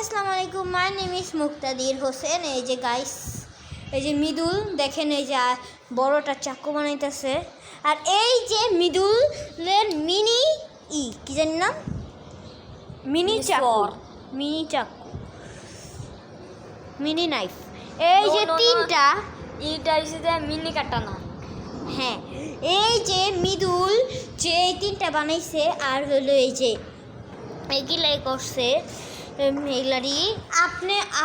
আসসালামু আলাইকুম, my name is মুক্তাদির হোসেন। এই যে গাইস, এই যে মৃদুল দেখেন, এই যে বড়টা চাকু বানাইতেছে। আর এই যে মৃদুলের মিনি কি জানি না, মিনি চাকু, মিনি নাইফ। এই যে তিনটা, এটা হচ্ছে মিনি কাটানা। হ্যাঁ, এই যে মৃদুল যে এই তিনটা বানাইছে, আর হলো এই যে এগুলাই করছে এগুলারই।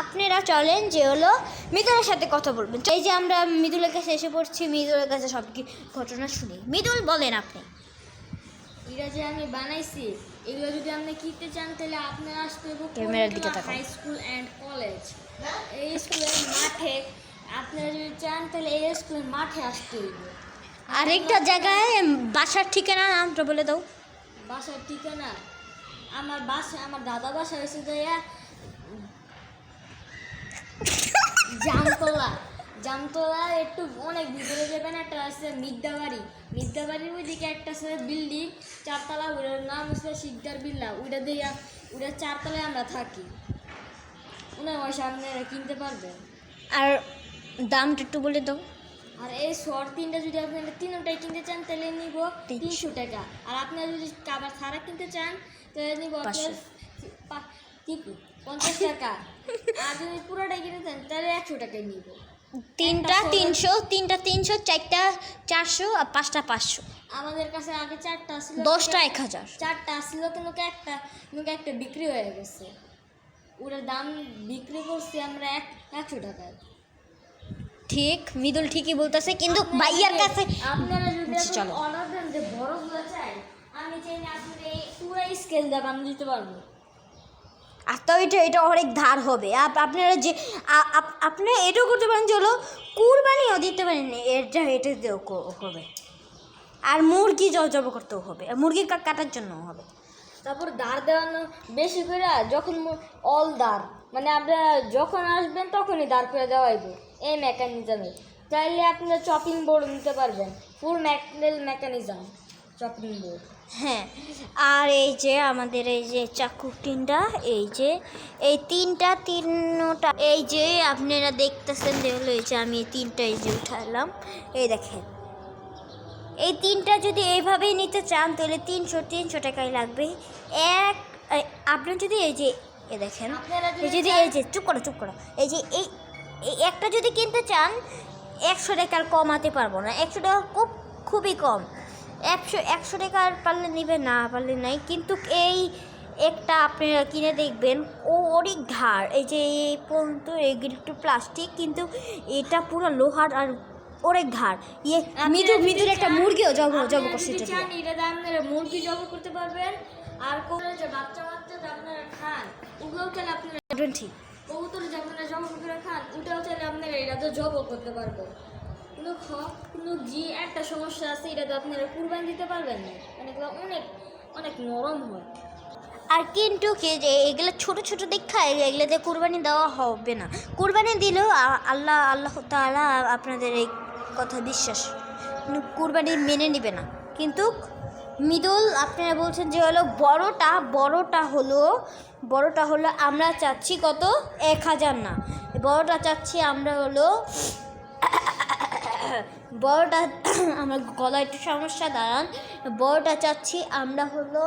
আপনারা চলেন যে হলো মৃদুলের সাথে কথা বলবেন। এই যে আমরা মৃদুলের কাছে এসে পড়ছি, মৃদুলের কাছে সব কি ঘটনা শুনি। মৃদুল বলেন আপনি। এটা যে আমি বানাইছি, এগুলো যদি আপনি কিনতে চান তাহলে আপনি আসতে হবে ক্যামেরার দিকে তাকান। High school and college. এই স্কুলের মাঠে আপনারা যদি চান তাহলে এই স্কুলের মাঠে আসতে হইবে। আরেকটা জায়গায় বাসার ঠিকানা নামটা বলে দাও। বাসার ঠিকানা আমার দাদা বাসা হয়েছে জামতলা একটু অনেক ভিতরে যাবেন, একটা আছে মিদ্যাবাড়ির ওইদিকে একটা আছে বিল্ডিং চারতলা, ওটার নাম হচ্ছে শিকদার বিল্লা। ওটা চারতলায় আমরা থাকি। ওনার সামনে কিনতে পারবেন। আর দামটা একটু বলে দাও। আর এই শর্ট তিনটা যদি আপনি তিনটাই কিনতে চান তাহলে নিব 300 টাকা। আর আপনারা যদি কাবার ছাড়া কিনতে চান তাহলে নিব আপনার 50 টাকা। আর যদি পুরোটাই কিনতে চান তাহলে 100 টাকায় নিব। তিনটা 300, চারটা 400 আর পাঁচটা 500। আমাদের কাছে আগে 4টা ছিল, 10টা 1000। 4টা ছিল, কিন্তু একটা বিক্রি হয়ে গেছে। ওটার দাম বিক্রি করছি আমরা 100 টাকায়। ঠিক, মৃদুল ঠিকই বলতেছে, কিন্তু ভাইয়ার কাছে আপনারা যদি চলো অর্ডার দেন যে বড়গুলো চাই, আমি চাই না আপনি এই পুরো স্কেল দিয়ে বানিয়ে দিতে পারবো। আর তো এটা অনেক ধার হবে। আপনারা যে আপনি এটাও করতে পারেন যে হলো কুরবানিও দিতে পারেন, এটা দিয়েও হবে। আর মুরগি জব করতেও হবে, আর মুরগি কাটার জন্য হবে। তারপর দাঁড় দেওয়ানো বেশি করে, যখন অল দাঁড় মানে আপনারা যখন আসবেন তখনই দাঁড় করে দেওয়াইবে এই মেকানিজমে। চাইলে আপনারা চপিং বোর্ড নিতে পারবেন, ফুল মেকানিজম চপিং বোর্ড। হ্যাঁ, আর এই যে আমাদের এই যে চাকু টিনটা, এই যে এই তিনটা এই যে আপনারা দেখতেছেন, দেখলো এই যে আমি এই তিনটা এই যে উঠালাম। এই দেখেন, এই তিনটা যদি এইভাবেই নিতে চান তাহলে 300 টাকাই লাগবে। আপনার যদি এই যে দেখেন, এই যদি এই যে চুপ করো, এই যে এই একটা যদি কিনতে চান 100 টাকার কমাতে পারবো না। 100 টাকা খুবই কম। 100 টাকার পারলে নিবে, না পারলে নাই। কিন্তু এই একটা আপনারা কিনে দেখবেন, ও অনেক ধার। এই যে এই পর্যন্ত এগুলো একটু প্লাস্টিক, কিন্তু এটা পুরো লোহার আর অনেক ধার। মৃদুর একটা মুরগিও জব করছে। আপনারা মুরগি জব করতে পারবেন। আর যে বাচ্চা আপনারা খান, ওগুলোও চাইলে আপনারা ঠিক, কবুতর যে আপনারা জব করে খান, ওটাও চাইলে আপনারা এটা তো জব করতে পারবেন। কিন্তু যে একটা সমস্যা আছে, এটা তো আপনারা কুরবানি দিতে পারবেন না, মানে অনেক অনেক নরম হয়। আর কিন্তু কি যে এগুলো ছোট দেখা, এগুলোতে কুরবানি দেওয়া হবে না। কুরবানি দিলেও আল্লাহ তাআলা আপনাদের এই কথা বিশ্বাস, কুরবানি মেনে নেবে না। কিন্তু মৃদুল আপনারা বলছেন যে হলো বড়টা হলো আমরা চাচ্ছি কত, 1000 না, বড়টা চাচ্ছি আমরা হলো বড়টা আমার গলা একটু সমস্যা, দাঁড়ান। বড়টা চাচ্ছি আমরা হলো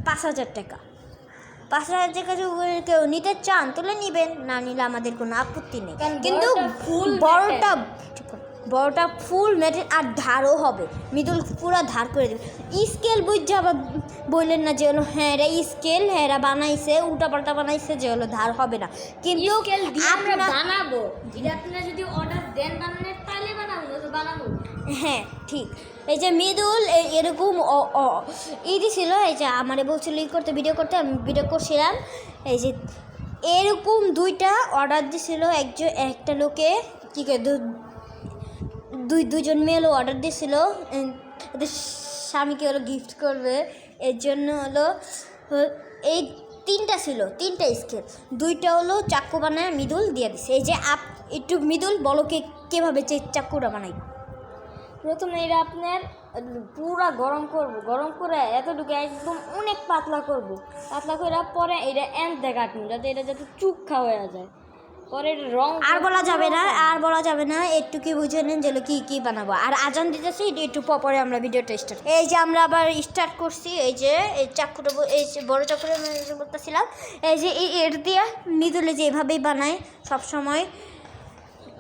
5000 টাকা। 5000 টাকা যদি কেউ নিতে চান তাহলে নেবেন, না নিলে আমাদের কোনো আপত্তি নেই। কিন্তু বড়টা ফুল মেটেল আর ধারও হবে। মৃদুল পুরো ধার করে দেবে। স্কেল বুঝছে, আবার বললেন না যে হলো হ্যাঁ এরা স্কেল, হ্যাঁ এরা বানাইছে উল্টাপাল্টা বানাইছে যে হলো ধার হবে না। কিন্তু আমরা বানাবো, এটা আপনারা যদি অর্ডার দেন বানানোর তাহলে বানাবো। হ্যাঁ ঠিক। এই যে মৃদুল এরকম ছিল, এই যে আমারে বলছিল ভিডিও করতে, আমি ভিডিও করছিলাম। এই যে এরকম 2টা অর্ডার দিছিল একটা লোকে, কী করে দুজন মেয়ে হলো অর্ডার দিয়েছিল এদের স্বামীকে হলো গিফট করবে। এর জন্য হলো এই 3টা ছিল, 3টা স্কেল, 2টা হলো চাকু বানায় মৃদুল দিয়ে দিছে। এই যে একটু মৃদুল বলো কীভাবে চাকুটা বানাই। প্রথমে এটা আপনার পুরা গরম করব, গরম করে এতটুকু একদম অনেক পাতলা করব, পাতলা করে পরে এটা এনতে কাটবো যাতে এটা যাতে চুক্ষা হয়ে যায়। পরে এটা রং আর বলা যাবে না, আর বলা যাবে না, একটু কি বুঝে নেন যে কি কি বানাবো। আর আজান দিতেছি, একটু পরে আমরা ভিডিওটা স্টার্ট। এই যে আমরা আবার স্টার্ট করছি। এই যে এই চাকুটা, এই যে বড় চাকুটা বলতেছিলাম, এই যে এর দিয়ে মৃদুলে যে এভাবেই বানায় সব সময়।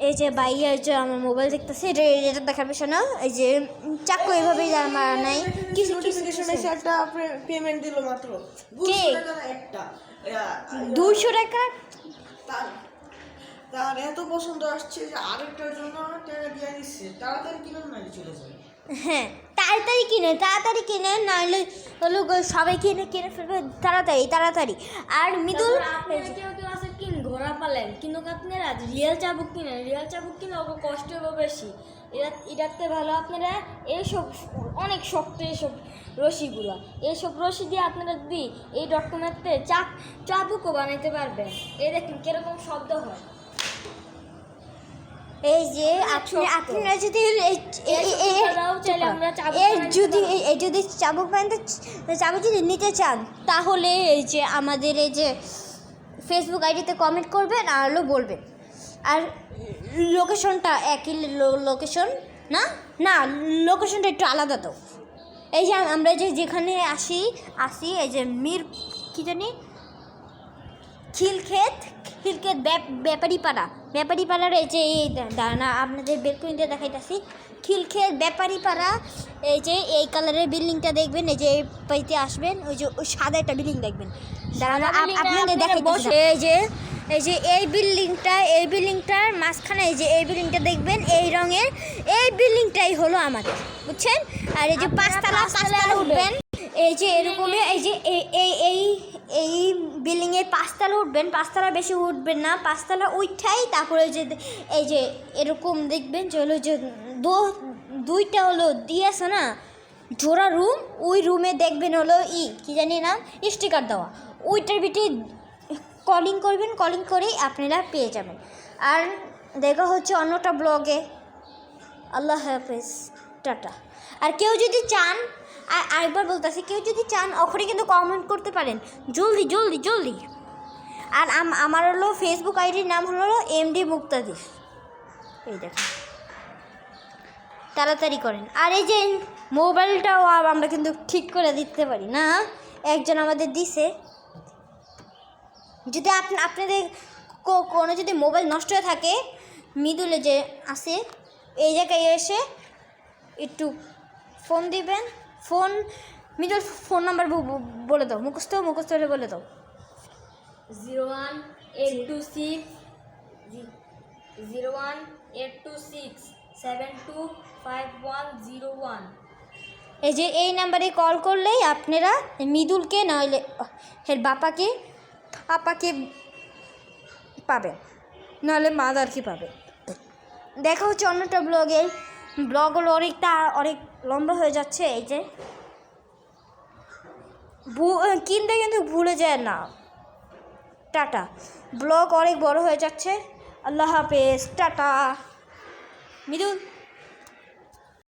এই যে বাইরে যে আমার মোবাইল দেখতেছে, এটা দেখার বিষয় না। এই যে চাকু এইভাবেই বানায়। কিছু একটা পেমেন্ট দিল মাত্র কে? 200 200 টাকা একটা টাকা। তার এত পছন্দ আসছে যে আরেকটার জন্য টাকা দিয়ে দিচ্ছে। তাড়াতাড়ি কিনুন না, চলে যাবে। হ্যাঁ, তাড়াতাড়ি কিনে, নাহলে হলো সবাই কিনে ফেলবে তাড়াতাড়ি। আর মৃদুল আপনারা কেউ কেউ আছে কিন ঘোড়া পালেন, কিন্তু আপনারা রিয়েল চাবুক কিনেন, রিয়েল চাবুক কিনে ওকে কষ্ট হবে বেশি। এটাতে ভালো আপনারা এইসব অনেক শক্ত এইসব রশিগুলো, এইসব রশি দিয়ে আপনারা যদি এই ডকুমেন্টে চাবুকও বানাইতে পারবেন। এই দেখুন কিরকম শব্দ হয়। এই যে আপনারা যদি যদি চাবুক যদি নিতে চান, তাহলে এই যে আমাদের এই যে ফেসবুক আইডিতে কমেন্ট করবেন আর হলো বলবেন। আর লোকেশনটা একই লোকেশন না, লোকেশনটা একটু আলাদা। তো এই যে আমরা যেখানে আসি এই যে কি জানি খিলক্ষেত ব্যাপারীপাড়ার এই যে এই দাঁড়ানা আপনাদের বের করে দিয়ে দেখাইতেছি। খিলক্ষেত ব্যাপারীপাড়া, এই যে এই কালারের বিল্ডিংটা দেখবেন। এই যে এই পাইতে আসবেন, ওই যে ওই সাদা একটা বিল্ডিং দেখবেন। দাঁড়ানা আপনাদের দেখাইতেছি। এই যে এই বিল্ডিংটার মাঝখানে এই যে এই বিল্ডিংটা দেখবেন, এই রঙের এই বিল্ডিংটাই হলো আমাদের, বুঝছেন? আর এই যে পাঁচতলা উঠবেন, এই যে এরকমই এই যে এই বিল্ডিংয়ের পাঁচতলা উঠবেন, পাঁচতলা বেশি উঠবেন না, পাঁচতলা উঠাই তারপরে যে এই যে এরকম দেখবেন যে হলো যে দুইটা হলো দিয়েছে না জোড়া রুম, ওই রুমে দেখবেন হলো কি জানি না স্টিকার দেওয়া, ওইটার ভিতরে কলিং করবেন, কলিং করেই আপনারা পেয়ে যাবেন। আর দেখা হচ্ছে অন্যটা ব্লগে। আল্লাহ হাফেজ, টাটা। আর কেউ যদি চান, আরেকবার বলতেছি, কেউ যদি চান ওখানে কিন্তু কমেন্ট করতে পারেন জলদি। আর আমার হলো ফেসবুক আইডির নাম হলো এমডি মুক্তাদির। এই দেখেন, তাড়াতাড়ি করেন। আর এই যে মোবাইলটাও আমরা কিন্তু ঠিক করে দিতে পারি না, একজন আমাদের দিছে। যদি আপনাদের কোনো যদি মোবাইল নষ্ট হয়ে থাকে, মৃদুলে যে আছে এই জায়গায় এসে একটু ফোন দিবেন। মৃদুল ফোন নাম্বার বলে দাও, মুখস্থ হলে বলে দাও। 01826725101। এই যে এই নাম্বারে কল করলেই আপনারা মৃদুলকে নাহলে এর পাপাকে পাবেন, নাহলে মাদারকে পাবেন। দেখা হচ্ছে অন্যটা ব্লগগুলো অনেক লম্বা হয়ে যাচ্ছে। এই যে কিনতে কিন্তু ভুলে যায় না। টাটা, ব্লগ অনেক বড় হয়ে যাচ্ছে। আল্লাহ হাফেজ, টাটা। মৃদুল।